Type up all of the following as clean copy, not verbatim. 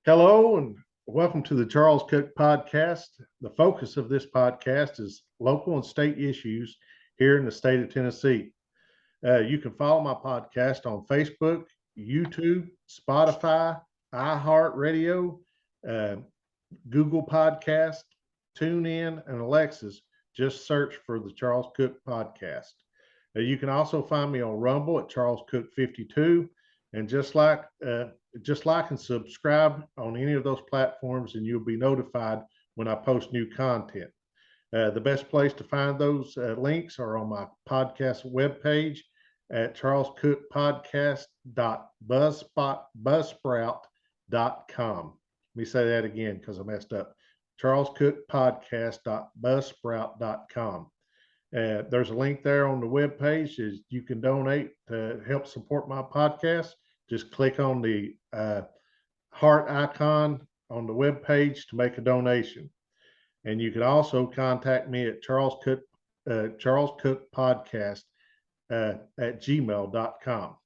Hello and welcome to the Charles Cook Podcast. The focus of this podcast is local and state issues here in the state of Tennessee. You can follow my podcast on Facebook, YouTube, Spotify, iHeartRadio, uh, Google Podcast, TuneIn, and Alexis. Just search for the Charles Cook Podcast. You can also find me on Rumble at Charles Cook 52, and just like and subscribe on any of those platforms, and you'll be notified when I post new content. The best place to find those links are on my podcast webpage at charlescookpodcast.buzzsprout.com. Let me say that again because I messed up. charlescookpodcast.buzzsprout.com. There's a link there on the webpage as you can donate to help support my podcast. Just click on the heart icon on the webpage to make a donation. And you can also contact me at Charles Cook Podcast at gmail.com.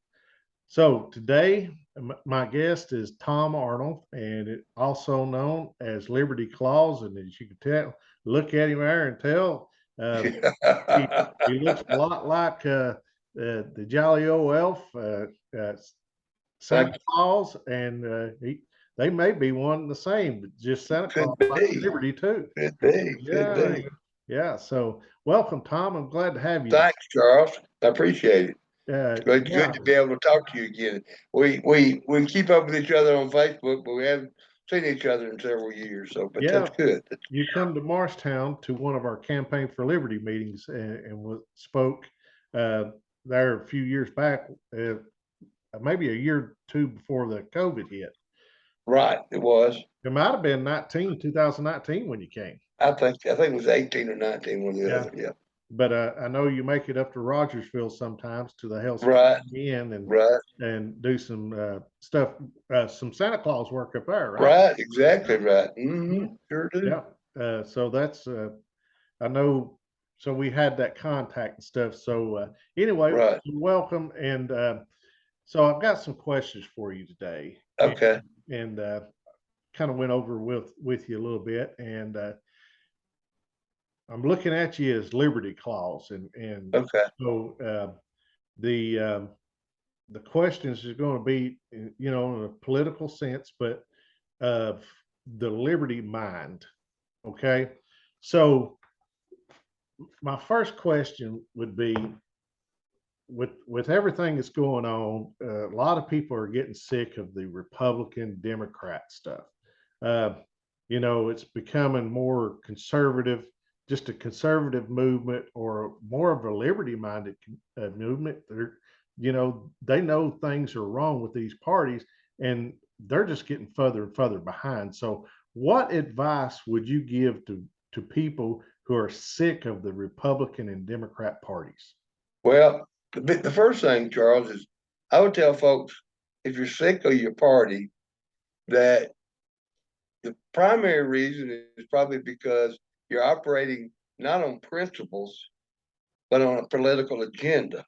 So today, my guest is Tom Arnold, and also known as Liberty Claus. And as you can tell, look at him there and tell he looks a lot like the jolly old elf, Santa Claus, and they may be one and the same, but just Santa Claus like Liberty too. Could be. Yeah. So welcome, Tom. I'm glad to have you. Thanks, Charles. I appreciate it. Good to be able to talk to you again. We keep up with each other on Facebook, but we haven't seen each other in several years. So, but that's good. You come to Morristown to one of our Campaign for Liberty meetings and spoke there a few years back, maybe a year or two before the COVID hit. Right, it was. It might have been 2019 when you came. I think it was 18 or 19 when the other, yeah. But I know you make it up to Rogersville sometimes to the Health Inn and do some stuff, some Santa Claus work up there, right? Right, exactly right. Sure do. Yeah. So that's I know. So we had that contact and stuff. So anyway, welcome. And so I've got some questions for you today. Okay. And kind of went over with you a little bit, and I'm looking at you as Liberty Claus, and okay. So the questions is going to be, in a political sense, but of the Liberty mind. Okay, so my first question would be, with everything that's going on, a lot of people are getting sick of the Republican Democrat stuff. It's becoming more conservative, just a conservative movement, or more of a liberty-minded movement. They know things are wrong with these parties, and they're just getting further and further behind. So what advice would you give to people who are sick of the Republican and Democrat parties? Well, the first thing, Charles, is I would tell folks, if you're sick of your party, that the primary reason is probably because you're operating not on principles, but on a political agenda.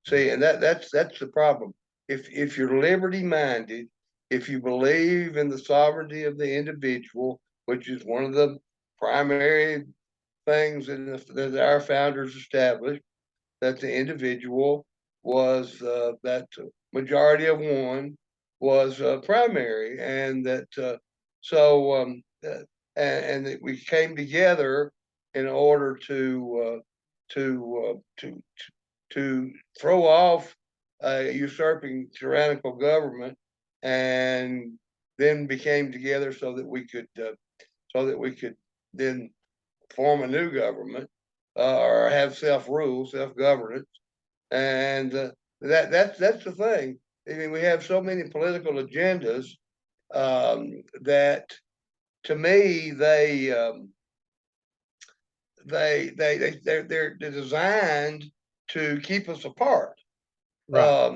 See, and that's the problem. If you're liberty minded, if you believe in the sovereignty of the individual, which is one of the primary things that our founders established, that the individual was that majority of one was primary, and that and that we came together in order to throw off a usurping tyrannical government, and then became together so that we could then form a new government, or have self-rule, self-governance. And that's the thing. I mean, we have so many political agendas that, to me, they're designed to keep us apart. Right.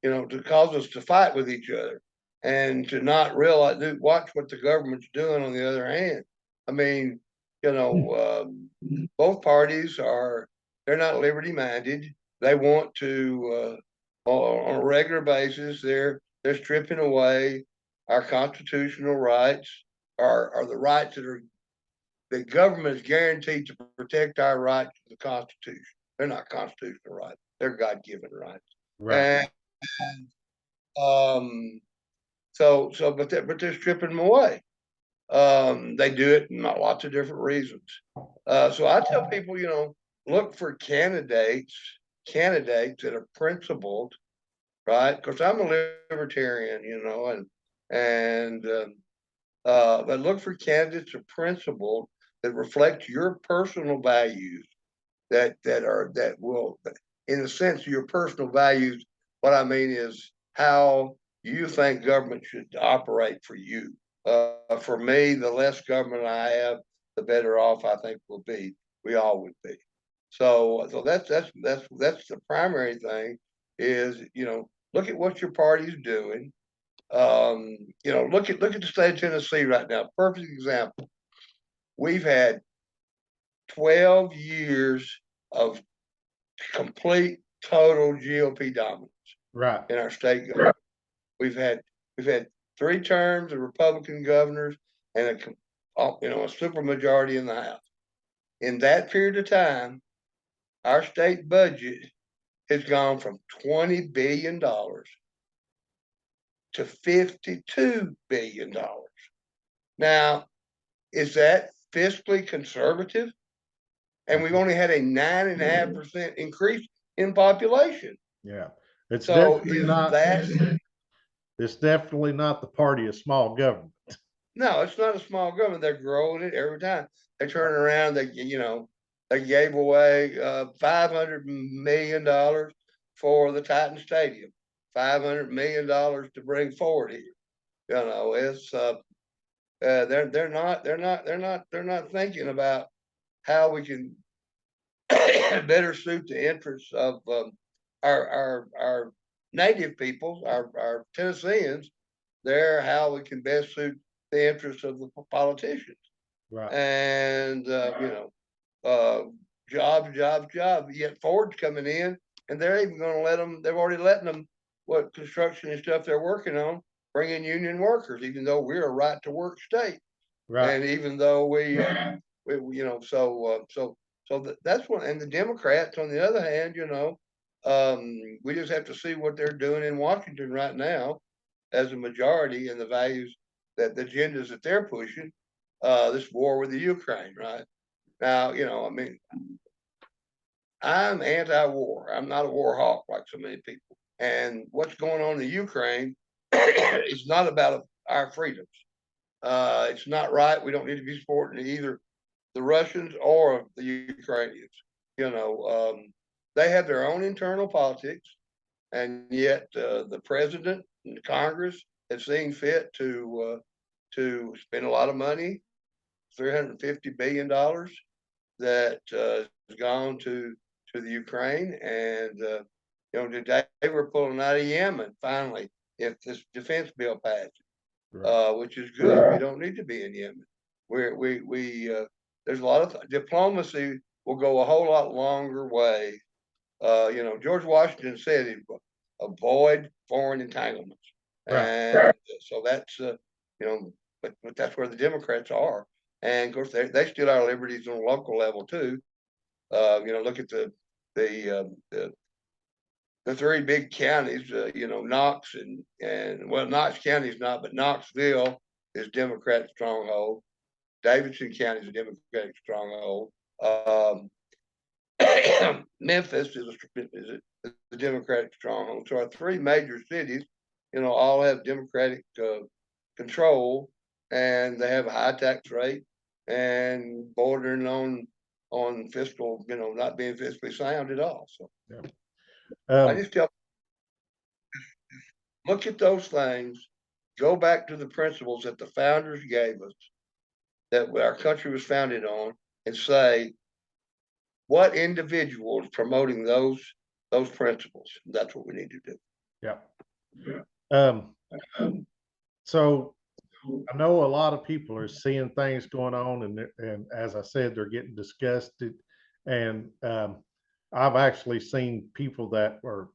To cause us to fight with each other, and to not realize, watch what the government's doing on the other hand. I mean, both parties they're not liberty minded. They want to, on a regular basis, they're they're stripping away our constitutional rights, are the rights the government is guaranteed to protect our rights to the Constitution. They're not constitutional rights; they're God-given rights. Right. And but they're stripping them away. They do it in lots of different reasons. So I tell people, look for candidates that are principled, right? Because I'm a libertarian, but look for candidates that are principled that reflect your personal values that will, in a sense, your personal values. What I mean is how you think government should operate for you. For me, the less government I have, the better off I think we'll be. We all would be. So that's the primary thing. Is look at what your party's doing. Look at the state of Tennessee right now. Perfect example. We've had 12 years of complete, total GOP dominance Right. in our state government. We've had 3 terms of Republican governors and a super majority in the House. In that period of time, our state budget has gone from $20 billion to $52 billion. Now, is that fiscally conservative? And we've only had a 9.5% increase in population. Yeah. It's So definitely is not. that It's definitely not the party of small government. no? It's not a small government. They're growing it every time. They turn around. They gave away $500 million for the Titan Stadium. $500 million to bring forward here. It's they're not thinking about how we can better suit the interests of our native peoples, our Tennesseans. They're how we can best suit the interests of the politicians. Right. And jobs. Yet Ford's coming in, and they're even going to let them. They've already letting them what construction and stuff they're working on, bring in union workers, even though we're a right to work state, Right. and even though that's one. And the Democrats, on the other hand, we just have to see what they're doing in Washington right now as a majority and the values that the agendas that they're pushing. This war with the Ukraine, right now, I mean, I'm anti-war. I'm not a war hawk like so many people. And what's going on in the Ukraine is not about our freedoms. It's not right. We don't need to be supporting either the Russians or the Ukrainians. They have their own internal politics, and yet the president and the Congress have seen fit to spend a lot of money, $350 billion that has gone to the Ukraine, and today we're pulling out of Yemen finally if this defense bill passes, Right. which is good. We don't need to be in Yemen. There's a lot of diplomacy will go a whole lot longer way. George Washington said he'd avoid foreign entanglements, Right. and so that's but that's where the Democrats are, and of course they steal our liberties on a local level too. Look at the 3 big counties. Knox and Knox County is not, but Knoxville is Democratic stronghold. Davidson County is a Democratic stronghold. Memphis is a Democratic stronghold. So our 3 major cities, all have Democratic control, and they have a high tax rate and bordering on fiscal, not being fiscally sound at all. So Yeah. I just tell, look at those things, go back to the principles that the founders gave us, that our country was founded on, and say, what individual is promoting those principles? That's what we need to do. Yeah. So I know a lot of people are seeing things going on, and as I said, they're getting disgusted. And I've actually seen people that were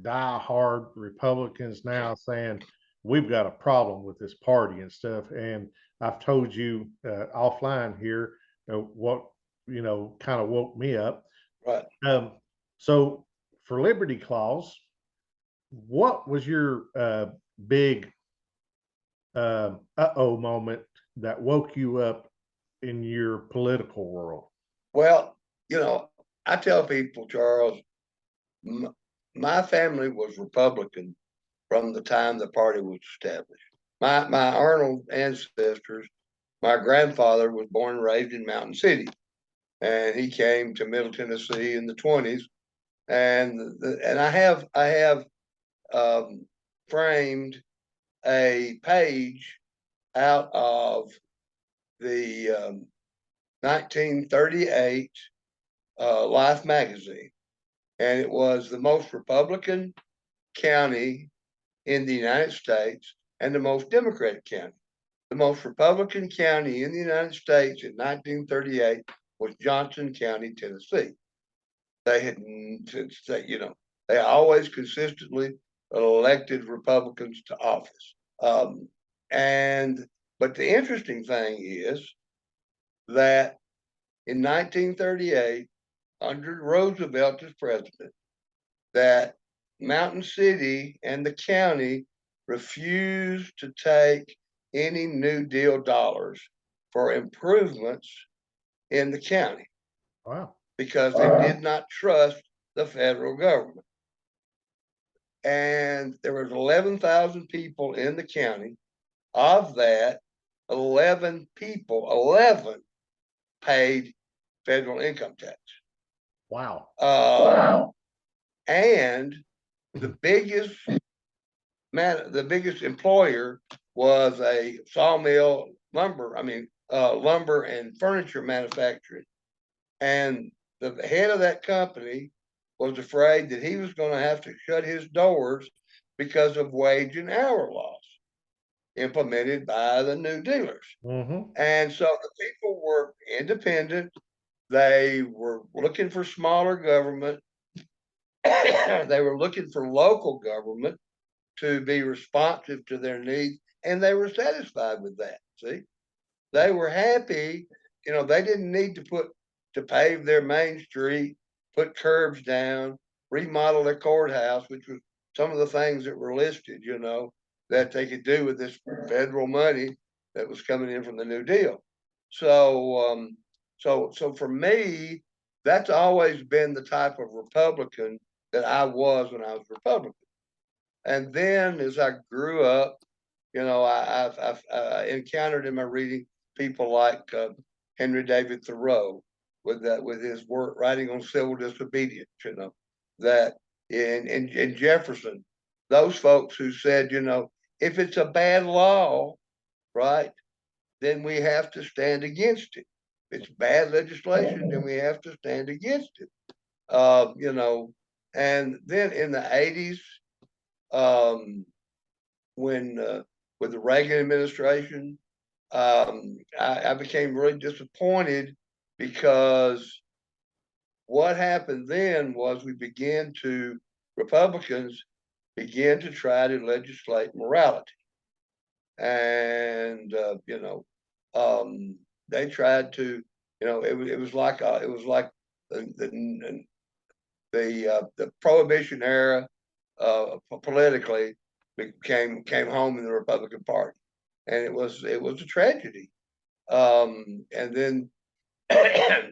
die-hard Republicans now saying we've got a problem with this party and stuff. And I've told you offline here what kind of woke me up. Right. So for Liberty Claus, what was your big uh-oh moment that woke you up in your political world? Well, I tell people, Charles, my family was Republican from the time the party was established. My Arnold ancestors, my grandfather was born and raised in Mountain City, and he came to Middle Tennessee in the 20s. And I have framed a page out of the 1938 Life magazine, and it was the most Republican county in the United States and the most Democratic county. The most Republican county in the United States in 1938 was Johnson County, Tennessee. They had, they always consistently elected Republicans to office. But the interesting thing is that in 1938, under Roosevelt as president, that Mountain City and the county refused to take any New Deal dollars for improvements in the county. Wow. Because they did not trust the federal government. And there was 11,000 people in the county. Of that, 11 paid federal income tax. Wow. Wow. And the biggest employer was a sawmill lumber and furniture manufacturing. And the head of that company was afraid that he was going to have to shut his doors because of wage and hour laws implemented by the New Dealers. Mm-hmm. And so the people were independent. They were looking for smaller government. They were looking for local government to be responsive to their needs, and they were satisfied with that. See, they were happy. They didn't need to pave their main street, put curbs down, remodel their courthouse, which was some of the things that were listed, that they could do with this federal money that was coming in from the New Deal. So for me, that's always been the type of Republican that I was when I was Republican. And then as I grew up, I've encountered in my reading people like Henry David Thoreau with his work writing on civil disobedience, that in Jefferson, those folks who said, if it's a bad law, right, then we have to stand against it. If it's bad legislation, then we have to stand against it. And then in the 80s, when with the Reagan administration, I became really disappointed because what happened then was Republicans began to try to legislate morality. And, they tried to, it was like the Prohibition era politically came home in the Republican Party, and it was a tragedy. And then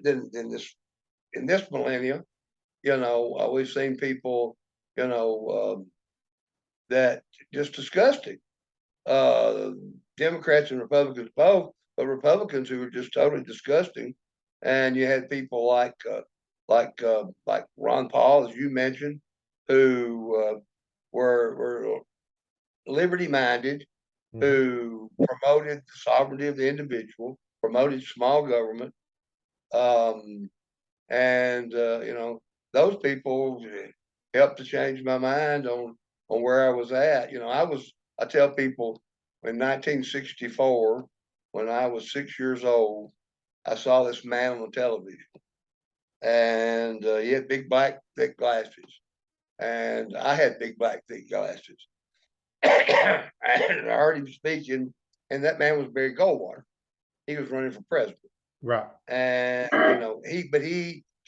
then in this millennium, we've seen people, that just disgusting. Democrats and Republicans both, but Republicans who were just totally disgusting. And you had people like Ron Paul, as you mentioned, who were liberty minded, who promoted the sovereignty of the individual, promoted small government, and those people helped to change my mind on where I was at. I tell people in 1964, when I was 6 years old, I saw this man on the television, and he had big black thick glasses, and I had big black thick glasses. And I heard him speaking, and that man was Barry Goldwater. He was running for president. Right. And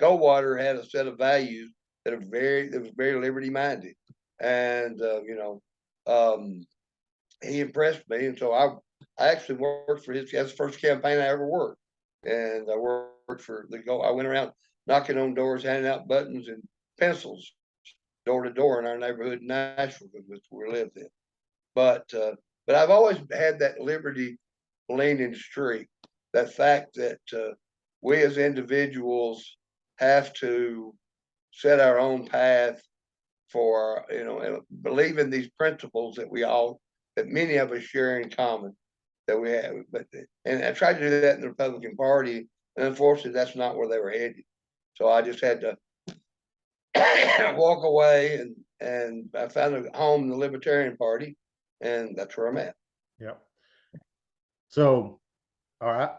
Goldwater had a set of values that was very liberty minded. And he impressed me. And so I actually worked for his. That's the first campaign I ever worked. And I worked for I went around knocking on doors, handing out buttons and pencils door to door in our neighborhood in Nashville, which we lived in. But I've always had that liberty leaning streak. That fact that we as individuals have to set our own path for, and believe in these principles that many of us share in common that we have. And I tried to do that in the Republican Party, and unfortunately, that's not where they were headed. So I just had to walk away, and I found a home in the Libertarian Party, and that's where I'm at. Yep. So, all right.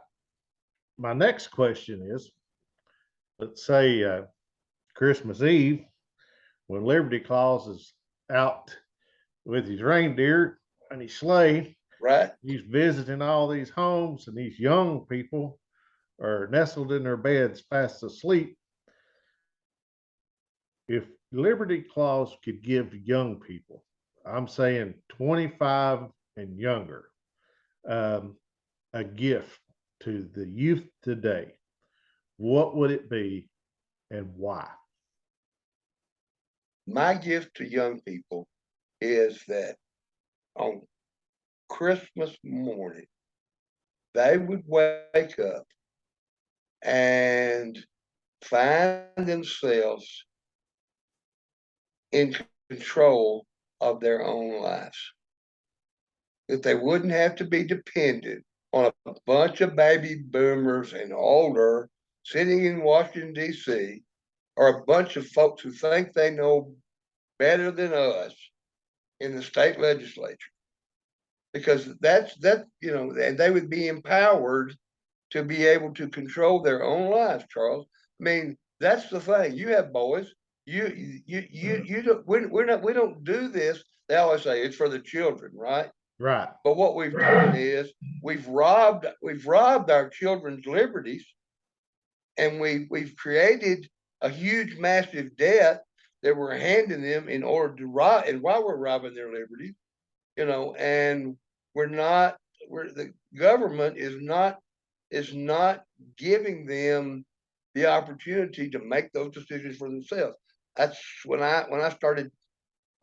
My next question is, let's say Christmas Eve, when Liberty Claus is out with his reindeer and his sleigh, Right. he's visiting all these homes, and these young people are nestled in their beds fast asleep. If Liberty Claus could give young people, I'm saying 25 and younger, a gift to the youth today, what would it be and why? My gift to young people is that on Christmas morning, they would wake up and find themselves in control of their own lives. That they wouldn't have to be dependent on a bunch of baby boomers and older sitting in Washington, D.C., or a bunch of folks who think they know better than us in the state legislature. Because and they would be empowered to be able to control their own lives, Charles. I mean, that's the thing. You have boys. You don't. We don't do this. They always say it's for the children, right? Right. But what we've done is we've robbed our children's liberties, and we've created a huge, massive debt that we're handing them in order to rob. And while we're robbing their liberties, and the government is not giving them the opportunity to make those decisions for themselves. That's when I started,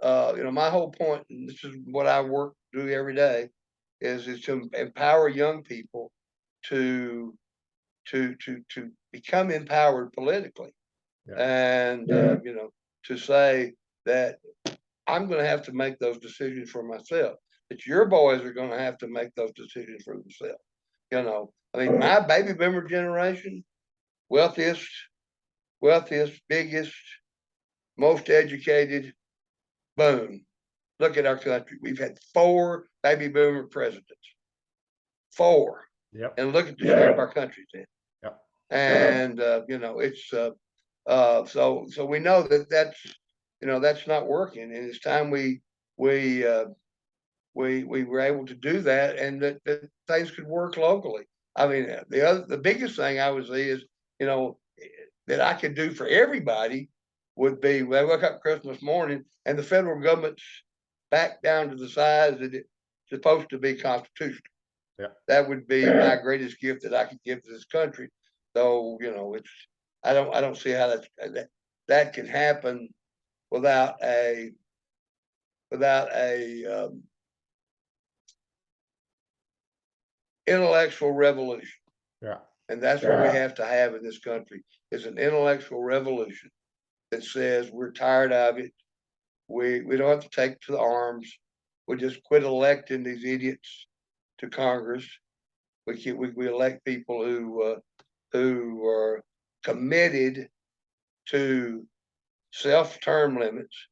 my whole point, and this is what I do every day, is to empower young people to become empowered politically. Yeah. And to say that I'm going to have to make those decisions for myself, that your boys are going to have to make those decisions for themselves. I mean, my baby boomer generation, wealthiest, biggest, most educated, boom. Look at our country. We've had 4 baby boomer presidents. 4. Yep. And look at the shape our country's in. Yep. And it's so we know that's not working, and it's time we were able to do that, and that things could work locally. I mean, the biggest thing I would say is, that I could do for everybody would be they wake up Christmas morning and the federal government's back down to the size that it's supposed to be constitutional. Yeah. That would be my greatest gift that I could give to this country. Though, I don't see how that can happen without a intellectual revolution. Yeah. And that's what we have to have in this country, is an intellectual revolution that says we're tired of it. We don't have to take to the arms. We just quit electing these idiots to Congress. We elect people who are committed to self-term limits,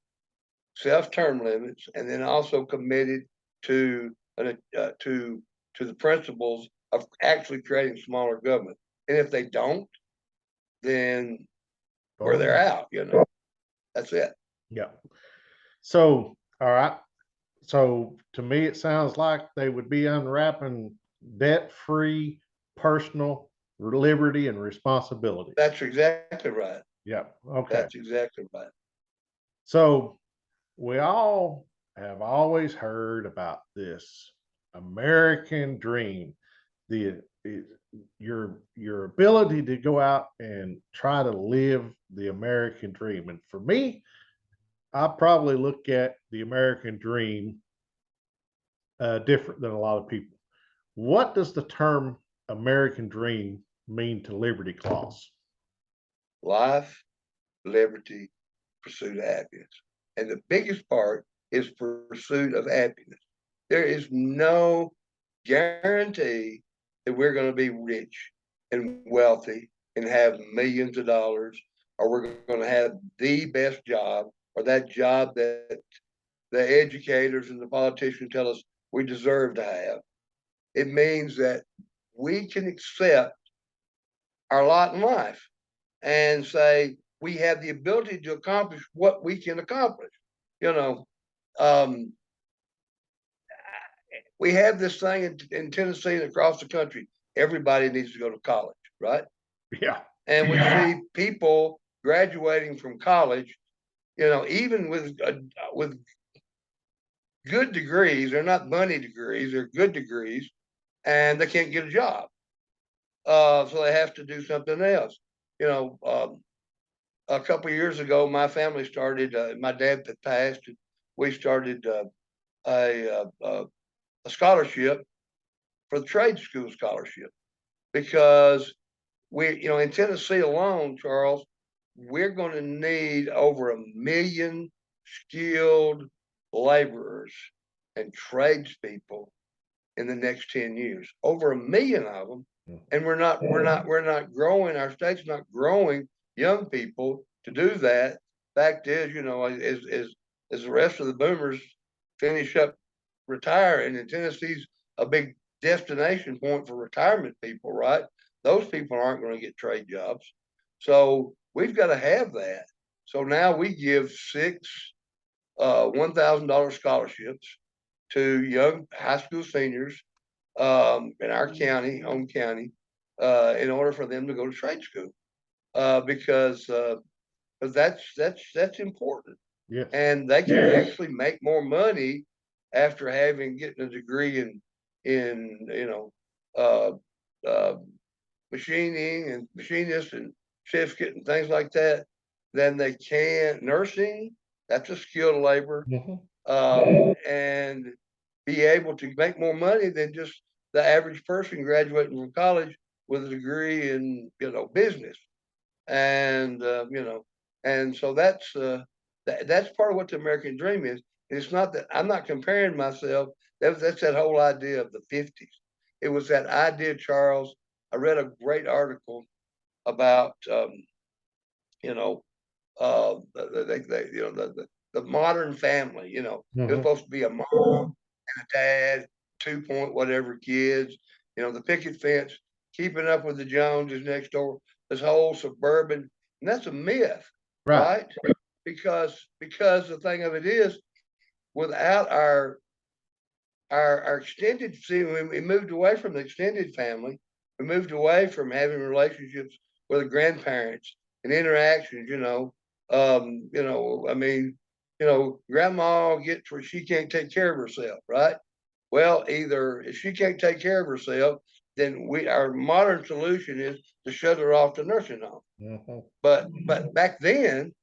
and then also committed to the principles of actually creating smaller government. And if they don't, then they're out. That's it. Yeah. So, all right. So to me, it sounds like they would be unwrapping debt-free personal liberty and responsibility. That's exactly right. Yeah. Okay. That's exactly right. So we all have always heard about this American dream, the your ability to go out and try to live the American dream. And for me, I probably look at the American dream different than a lot of people. What does the term American dream mean to Liberty Claus? Life, liberty, pursuit of happiness. And the biggest part is pursuit of happiness. There is no guarantee that we're going to be rich and wealthy and have millions of dollars, or we're going to have the best job, or that job that the educators and the politicians tell us we deserve to have. It means that we can accept our lot in life and say we have the ability to accomplish what we can accomplish. You know, um, we have this thing in Tennessee and across the country. Everybody needs to go to college, right? Yeah. And we see people graduating from college, even with good degrees. They're not money degrees; they're good degrees, and they can't get a job. So they have to do something else. You know, a couple of years ago, my family started. My dad had passed. And we started a scholarship for the trade school scholarship because in Tennessee alone, Charles, we're going to need over 1 million skilled laborers and tradespeople in the next 10 years. Over 1 million of them, and we're not growing. Our state's not growing young people to do that. Fact is, as the rest of the boomers finish up retiring, and Tennessee's a big destination point for retirement people, right? Those people aren't going to get trade jobs, so we've got to have that. So now we give six $1,000 scholarships to young high school seniors in our county, home county, in order for them to go to trade school, because that's important, Yes. and they can actually make more money after getting a degree in uh, uh, machining and machinist and certificate and things like that than they can nursing. That's a skilled labor, Mhm. and be able to make more money than just the average person graduating from college with a degree in business. And and so that's part of what the American dream is. It's not that I'm not comparing myself. That's that whole idea of the 50s. It was that idea, Charles. I read a great article about you know the modern family. It's Mhm. supposed to be a mom and a dad, 2 point whatever kids. The picket fence, keeping up with the Joneses next door. This whole suburban, and that's a myth, Right. right? Because the thing of it is, without our extended, see, we moved away from the extended family. We moved away from having relationships with the grandparents and interactions. I mean, grandma gets where she can't take care of herself, right? Well, either if she can't take care of herself, then our modern solution is to shut her off to nursing home. Mhm. But back then,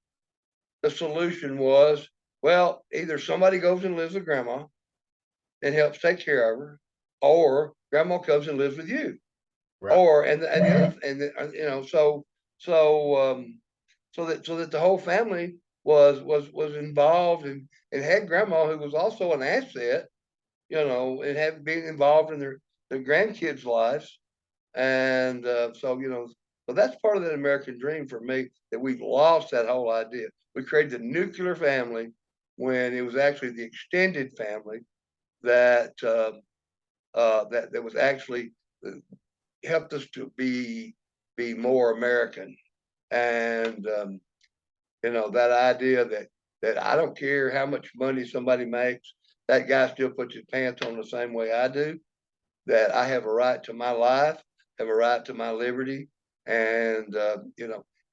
the solution was, well, either somebody goes and lives with grandma and helps take care of her, or grandma comes and lives with you, Right. or and the other so that the whole family was involved and had grandma, who was also an asset, and have been involved in their grandkids' lives, and so that's part of the American dream for me, that we've lost that whole idea. We created the nuclear family when it was actually the extended family that that was actually uh, helped us to be more American, and that idea that I don't care how much money somebody makes, that guy still puts his pants on the same way I do, that I have a right to my life, have a right to my liberty. And,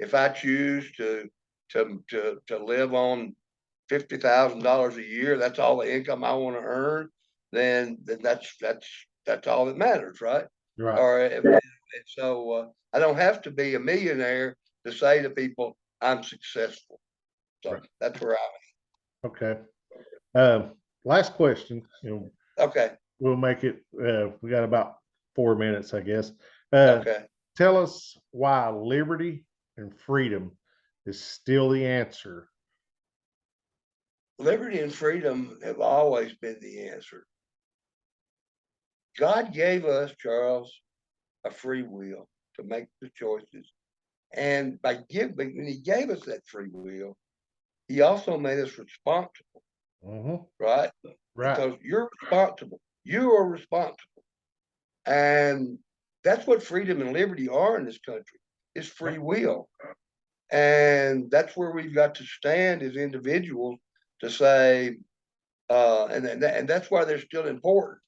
if I choose to live on $50,000 a year, that's all the income I want to earn, then that's all that matters, right? Right. Or so I don't have to be a millionaire to say to people I'm successful. So Right. that's where I'm Okay. Last question. at. Okay. We'll make it. We got about 4 minutes, I guess. Uh, Okay. Tell us why liberty and freedom is still the answer. Liberty and freedom have always been the answer. God gave us, Charles, a free will to make the choices. And when he gave us that free will, he also made us responsible, right? Right. Because you're responsible. You are responsible. And that's what freedom and liberty are in this country, is free will. And that's where we've got to stand as individuals to say, and that's why they're still important.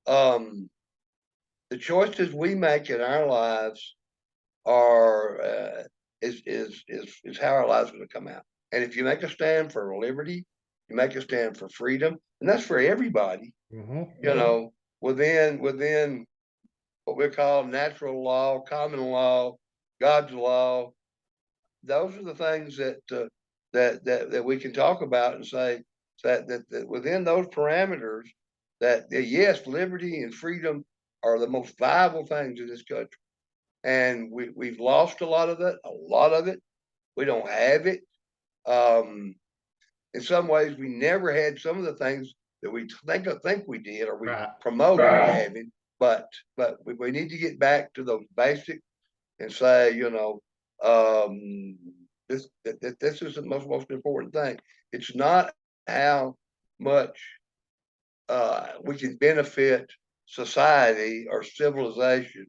The choices we make in our lives are is how our lives are going to come out. And if you make a stand for liberty, you make a stand for freedom, and that's for everybody. Within what we call natural law, common law, God's law. Those are the things that we can talk about and say that within those parameters, that yes, liberty and freedom are the most viable things in this country. And we've lost a lot of that, a lot of it. We don't have it. In some ways, we never had some of the things that we think we did, or we promoted having. But we need to get back to those basics and say, this is the most important thing. It's not how much we can benefit society or civilization,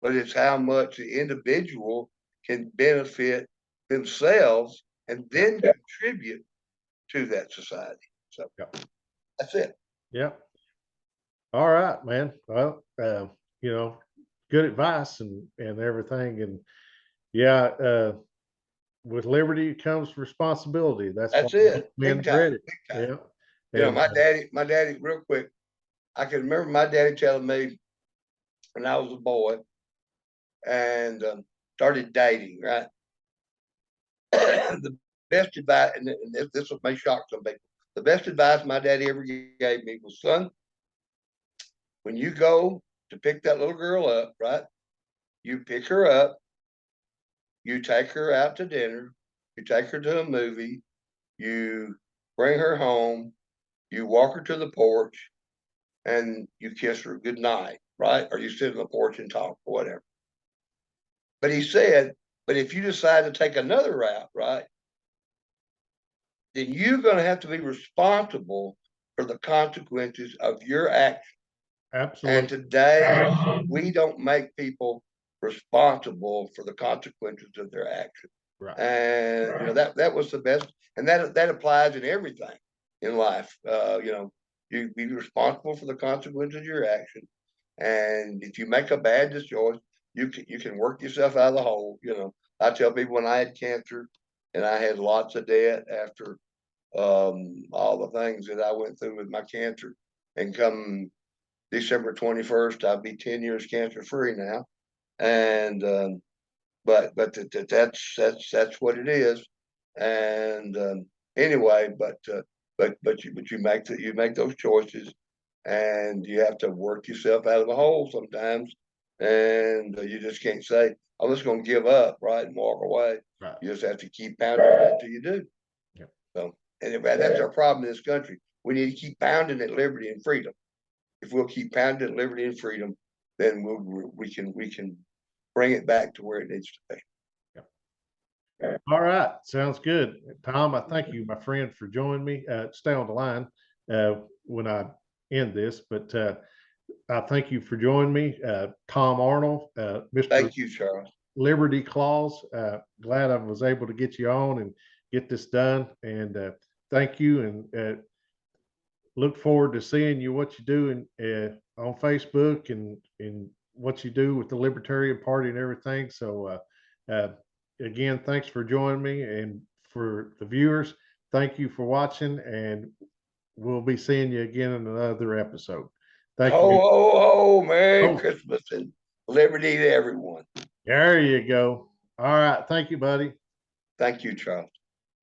but it's how much the individual can benefit themselves and then contribute to that society. So that's it. Yeah. All right, man. Well, good advice and everything. And yeah, with liberty comes responsibility. That's why it. men Big time. read it. Big time. Yeah. And my daddy, real quick, I can remember my daddy telling me when I was a boy and started dating, right? The best advice, and this may shock some people, the best advice my daddy ever gave me was, son, when you go to pick that little girl up, right? You pick her up, you take her out to dinner, you take her to a movie, you bring her home, you walk her to the porch, and you kiss her good night, right? Or you sit on the porch and talk or whatever. But he said, but if you decide to take another route, right, then you're going to have to be responsible for the consequences of your action. absolutely. And today, we don't make people responsible for the consequences of their action. Right. And that was the best, and that applies in everything in life. You be responsible for the consequences of your action, and if you make a bad choice, you can work yourself out of the hole. I tell people when I had cancer and I had lots of debt after all the things that I went through with my cancer, and come December 21st, I'll be 10 years cancer free now. And but that's what it is. And anyway, but you make those choices, and you have to work yourself out of the hole sometimes, and you just can't say, I'm just going to give up, right, and walk away. Right. You just have to keep pounding it until you do. Yep. So, and that's our problem in this country. We need to keep pounding at liberty and freedom. If we'll keep pounding at liberty and freedom, then we can bring it back to where it needs to be. All right. Sounds good. Tom, I thank you, my friend, for joining me. Stay on the line when I end this, but I thank you for joining me. Tom Arnold, Mr. Thank you, Charles. Liberty Claus. Glad I was able to get you on and get this done. And thank you, and look forward to seeing you what you do on Facebook and what you do with the Libertarian Party and everything. So again, thanks for joining me, and for the viewers, thank you for watching, and we'll be seeing you again in another episode. Thank Ho, you. ho, ho, Merry Oh. Christmas and liberty to everyone. There you go. All right. Thank you, buddy. Thank you, Charles.